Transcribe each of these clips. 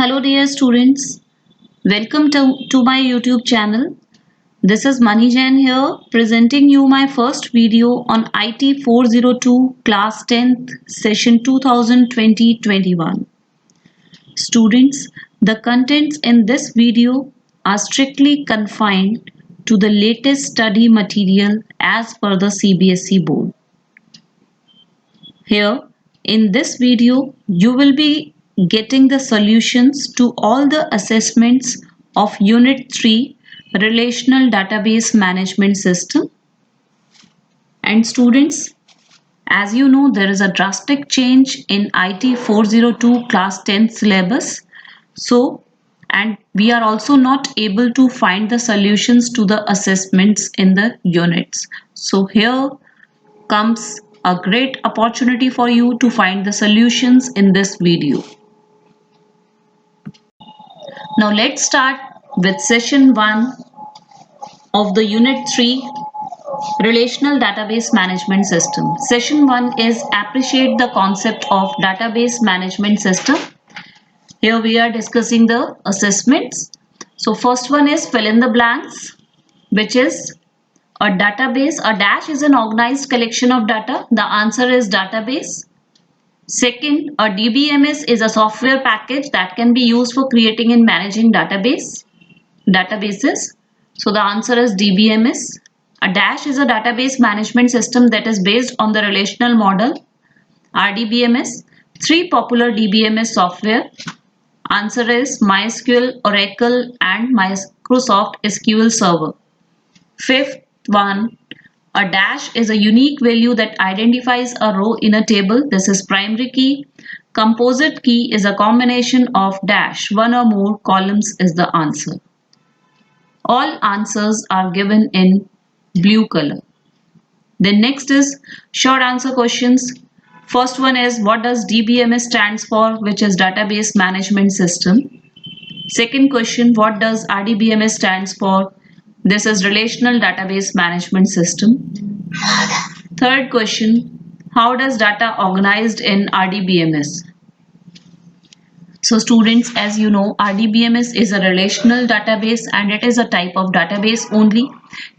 Hello dear students, welcome to my YouTube channel. This is Mani Jain here presenting you my first video on IT 402 class 10th session 2020-21. Students, the contents in this video are strictly confined to the latest study material as per the CBSE board. Here in this video, you will be getting the solutions to all the assessments of Unit 3 Relational Database Management System. And students, as you know, there is a drastic change in IT 402 class 10 syllabus. And we are also not able to find the solutions to the assessments in the units. So here comes a great opportunity for you to find the solutions in this video. Now let's start with session 1 of the unit 3 relational database management system. Session 1 is appreciate the concept of database management system. Here we are discussing the assessments. So first one is fill in the blanks, which is a database. A dash is an organized collection of data. The answer is database. Second, a DBMS is a software package that can be used for creating and managing databases. So the answer is DBMS. A dash is a database management system that is based on the relational model, RDBMS. Three popular DBMS software. Answer is MySQL, Oracle and Microsoft SQL Server. Fifth one, a dash is a unique value that identifies a row in a table. This is primary key. Composite key is a combination of dash, one or more columns is the answer. All answers are given in blue color. Then next is short answer questions. First one is what does DBMS stands for, which is database management system. Second question, what does RDBMS stands for? This is relational database management system. Third question, how does data organized in RDBMS? So students, as you know, RDBMS is a relational database and it is a type of database only.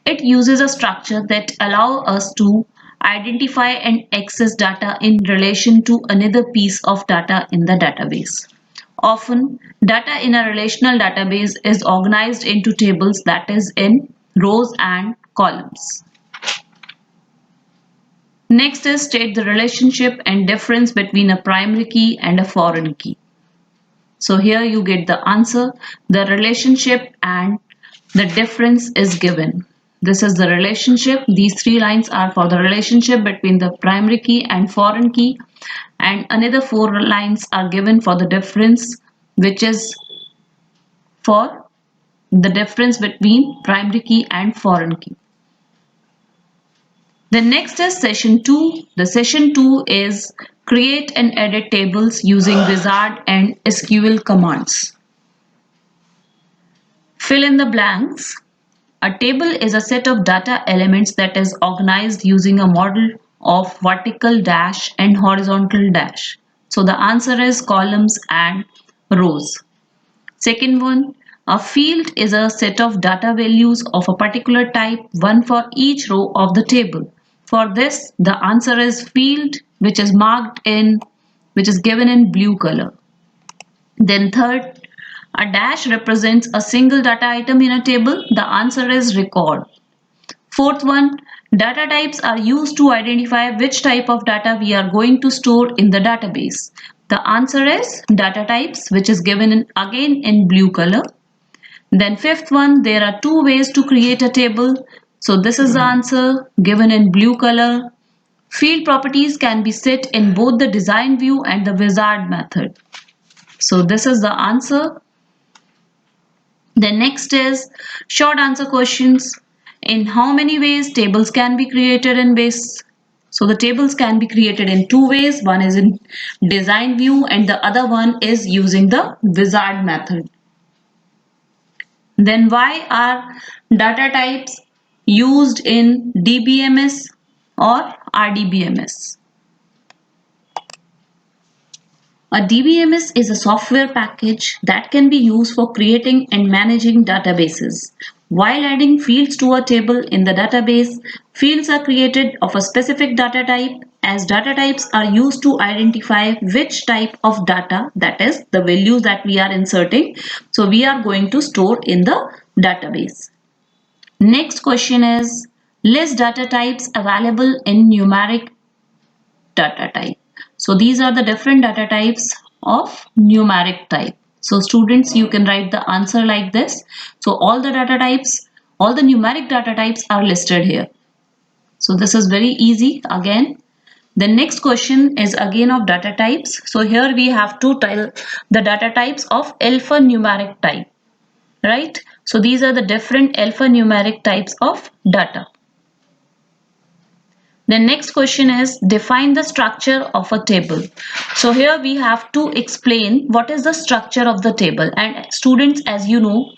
It uses a structure that allows us to identify and access data in relation to another piece of data in the database. Often, data in a relational database is organized into tables, that is in rows and columns. Next is state the relationship and difference between a primary key and a foreign key. So here you get the answer. The relationship and the difference is given. This is the relationship. These three lines are for the relationship between the primary key and foreign key. And another four lines are given for the difference, which is for the difference between primary key and foreign key. The next is session 2. The session 2 is create and edit tables using wizard and SQL commands. Fill in the blanks. A table is a set of data elements that is organized using a model of vertical dash and horizontal dash. So the answer is columns and rows. Second one, a field is a set of data values of a particular type, one for each row of the table. For this, the answer is field, which is given in blue color. Then third, a dash represents a single data item in a table. The answer is record. Fourth one, data types are used to identify which type of data we are going to store in the database. The answer is data types, which is given again in blue color. Then fifth one, there are two ways to create a table. So this is the answer given in blue color. Field properties can be set in both the design view and the wizard method. So this is the answer. The next is short answer questions. In how many ways tables can be created in base? So the tables can be created in two ways. One is in design view and the other one is using the wizard method. Then why are data types used in DBMS or RDBMS? A DBMS is a software package that can be used for creating and managing databases. While adding fields to a table in the database, fields are created of a specific data type, as data types are used to identify which type of data, that is the values that we are inserting, so we are going to store in the database. Next question is, list data types available in numeric data type. So these are the different data types of numeric type. So students, you can write the answer like this. So all the data types, all the numeric data types are listed here. So this is very easy again. The next question is again of data types. So here we have to tell the data types of alphanumeric type, right? So these are the different alphanumeric types of data. The next question is, define the structure of a table. So here we have to explain what is the structure of the table. And students, as you know,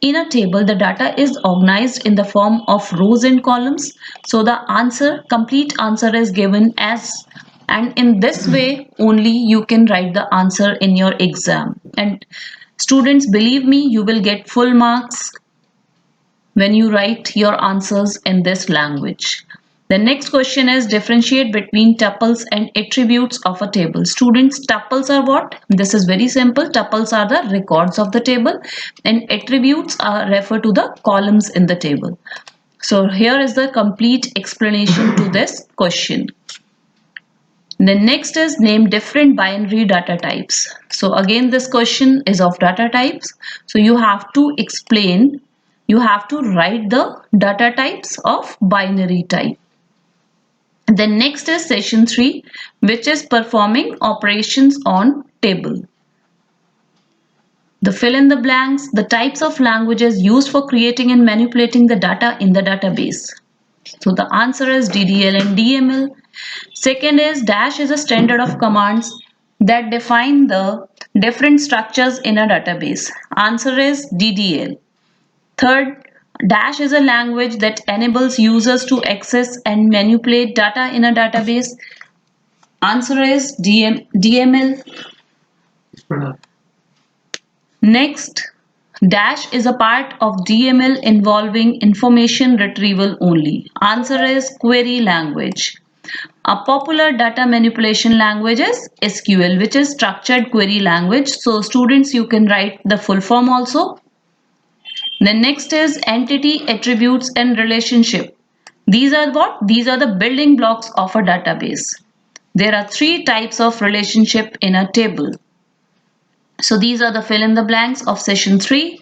in a table the data is organized in the form of rows and columns. So the complete answer is given as, and in this way only you can write the answer in your exam. And students, believe me, you will get full marks when you write your answers in this language. The next question is, differentiate between tuples and attributes of a table. Students, tuples are what? This is very simple. Tuples are the records of the table and attributes are refer to the columns in the table. So here is the complete explanation to this question. The next is, name different binary data types. So again this question is of data types. So you have to explain, you have to write the data types of binary type. The next is session 3, which is performing operations on table. The fill in the blanks, the types of languages used for creating and manipulating the data in the database. So the answer is DDL and DML. Second is, dash is a standard of commands that define the different structures in a database. Answer is DDL. Third, dash is a language that enables users to access and manipulate data in a database. Answer is DML. Next, dash is a part of DML involving information retrieval only. Answer is query language. A popular data manipulation language is SQL, which is structured query language. So students, you can write the full form also. The next is entity, attributes and relationship. These are what? These are the building blocks of a database. There are 3 types of relationship in a table. So these are the fill in the blanks of session 3.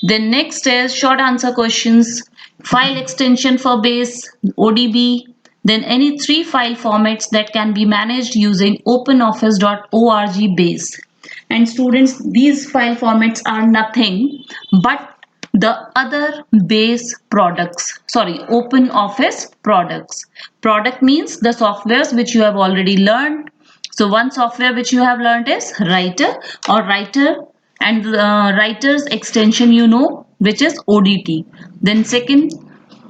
Then next is short answer questions, file extension for base, ODB, then any 3 file formats that can be managed using openoffice.org base. And students, these file formats are nothing but the other base products, sorry, OpenOffice products. Product means the softwares which you have already learned. So one software which you have learned is Writer or Writer, and Writer's extension you know, which is ODT. Then second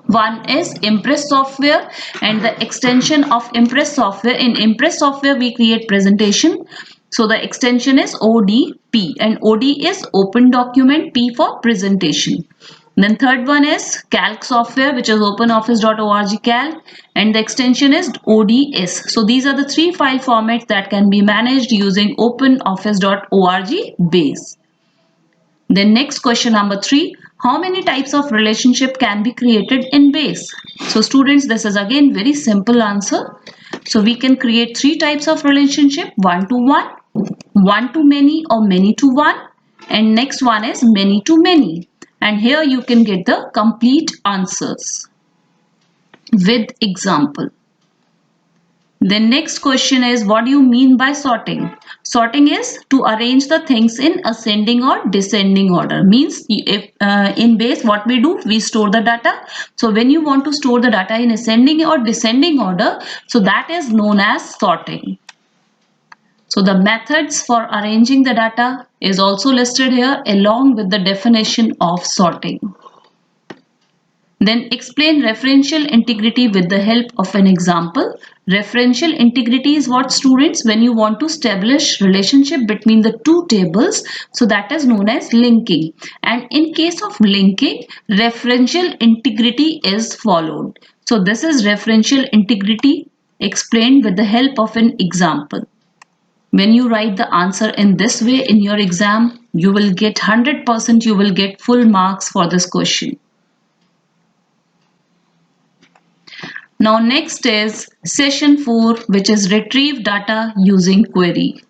one is Impress software, and the extension of Impress software, in Impress software we create presentation, so the extension is ODP, and OD is open document, P for presentation. Then third one is Calc software, which is openoffice.org Calc, and the extension is ODS. So these are the 3 file formats that can be managed using openoffice.org base. Then next question number 3, how many types of relationship can be created in base? So students, this is again very simple answer. So we can create 3 types of relationship, one to one, one to many or many to one, and next one is many to many. And here you can get the complete answers with example. The next question is, what do you mean by sorting? Sorting is to arrange the things in ascending or descending order. Means if in base what we do, we store the data. So when you want to store the data in ascending or descending order, so that is known as sorting. So the methods for arranging the data is also listed here along with the definition of sorting. Then explain referential integrity with the help of an example. Referential integrity is what, students? When you want to establish relationship between the two tables, so that is known as linking. And in case of linking, referential integrity is followed. So this is referential integrity explained with the help of an example. When you write the answer in this way in your exam, you will get 100%, you will get full marks for this question. Now next is session 4, which is retrieve data using query.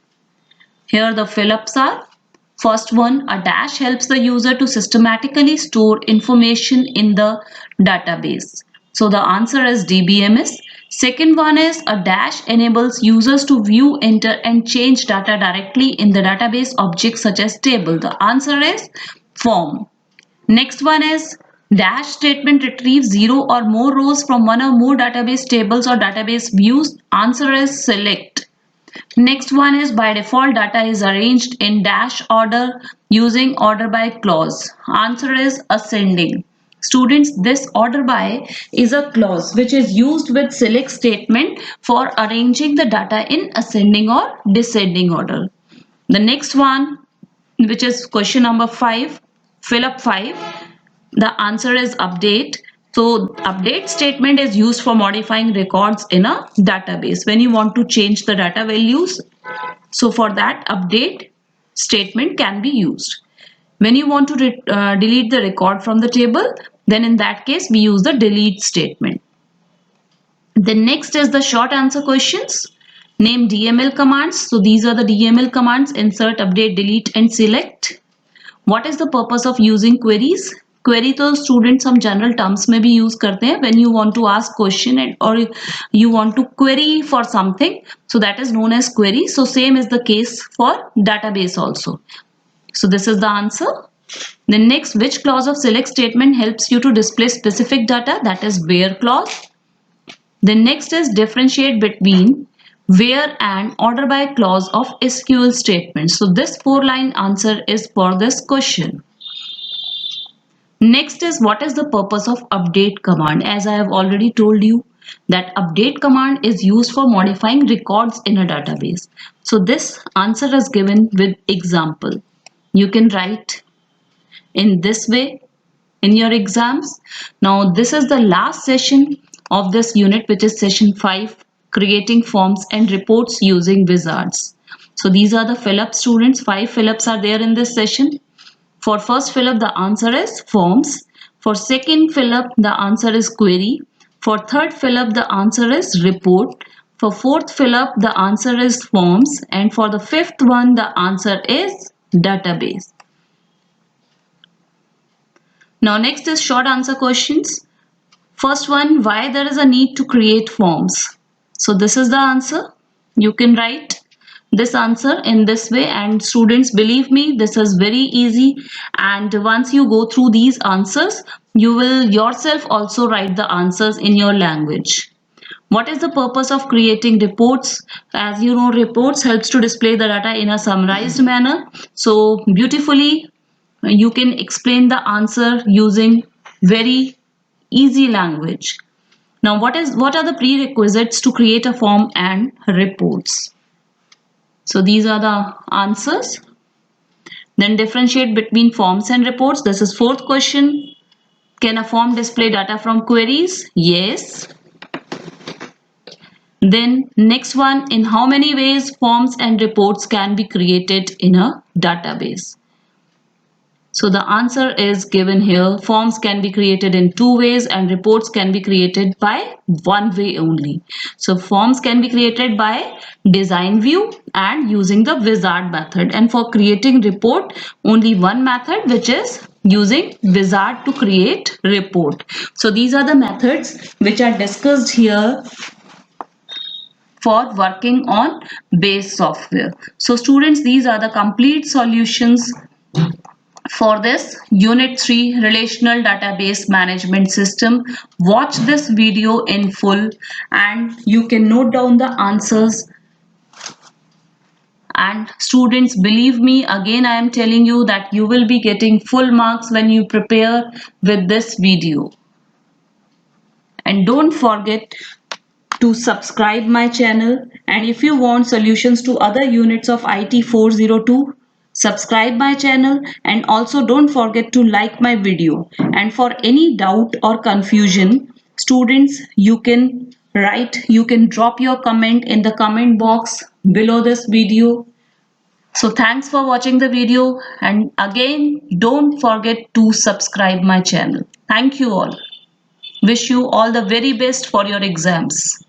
Here the fill-ups are. First one, a dash helps the user to systematically store information in the database. So the answer is DBMS. Second one is a dash enables users to view, enter and change data directly in the database objects such as table. The answer is form. Next one is dash statement retrieves 0 or more rows from one or more database tables or database views. Answer is select. Next one is by default data is arranged in dash order using order by clause. Answer is ascending. Students, this order by is a clause which is used with select statement for arranging the data in ascending or descending order. The next one, which is question number 5, fill up 5. The answer is update. So update statement is used for modifying records in a database when you want to change the data values. So for that, update statement can be used. When you want to delete the record from the table, then in that case we use the delete statement. The next is the short answer questions. Name DML commands. So these are the DML commands: insert, update, delete and select. What is the purpose of using queries? Query तो students हम general terms में भी use करते हैं when you want to ask question or you want to query for something, so that is known as query. So same is the case for database also. So this is the answer. The next, which clause of select statement helps you to display specific data? That is where clause. The next is differentiate between where and order by clause of SQL statements. So this 4-line answer is for this question. Next is what is the purpose of update command? As I have already told you that update command is used for modifying records in a database. So this answer is given with example. You can write in this way in your exams. Now this is the last session of this unit, which is session 5, creating forms and reports using wizards. So these are the fill-up, students. 5 fill-ups are there in this session. For first fill-up, the answer is forms. For second fill-up, the answer is query. For third fill-up, the answer is report. For fourth fill-up, the answer is forms. And for the fifth one, the answer is database. Now next is short answer questions. First one, why there is a need to create forms? So this is the answer. You can write this answer in this way, and students, believe me, this is very easy, and once you go through these answers, you will yourself also write the answers in your language. What is the purpose of creating reports? As you know, reports helps to display the data in a summarized manner. So beautifully you can explain the answer using very easy language. Now what are the prerequisites to create a form and reports? So these are the answers. Then differentiate between forms and reports. This is fourth question. Can a form display data from queries? Yes. Then next one, in how many ways forms and reports can be created in a database? So the answer is given here. Forms can be created in 2 ways and reports can be created by 1 way only. So forms can be created by design view and using the wizard method. And for creating report, only one method, which is using wizard to create report. So these are the methods which are discussed here for working on base software. So students, these are the complete solutions for this Unit 3 Relational Database Management System. Watch this video in full and you can note down the answers. And students, believe me, again I am telling you that you will be getting full marks when you prepare with this video. and don't forget to subscribe my channel, and if you want solutions to other units of IT 402, subscribe my channel, and also don't forget to like my video. And for any doubt or confusion, students, you can drop your comment in the comment box below this video. So thanks for watching the video, and again don't forget to subscribe my channel. Thank you all. Wish you all the very best for your exams.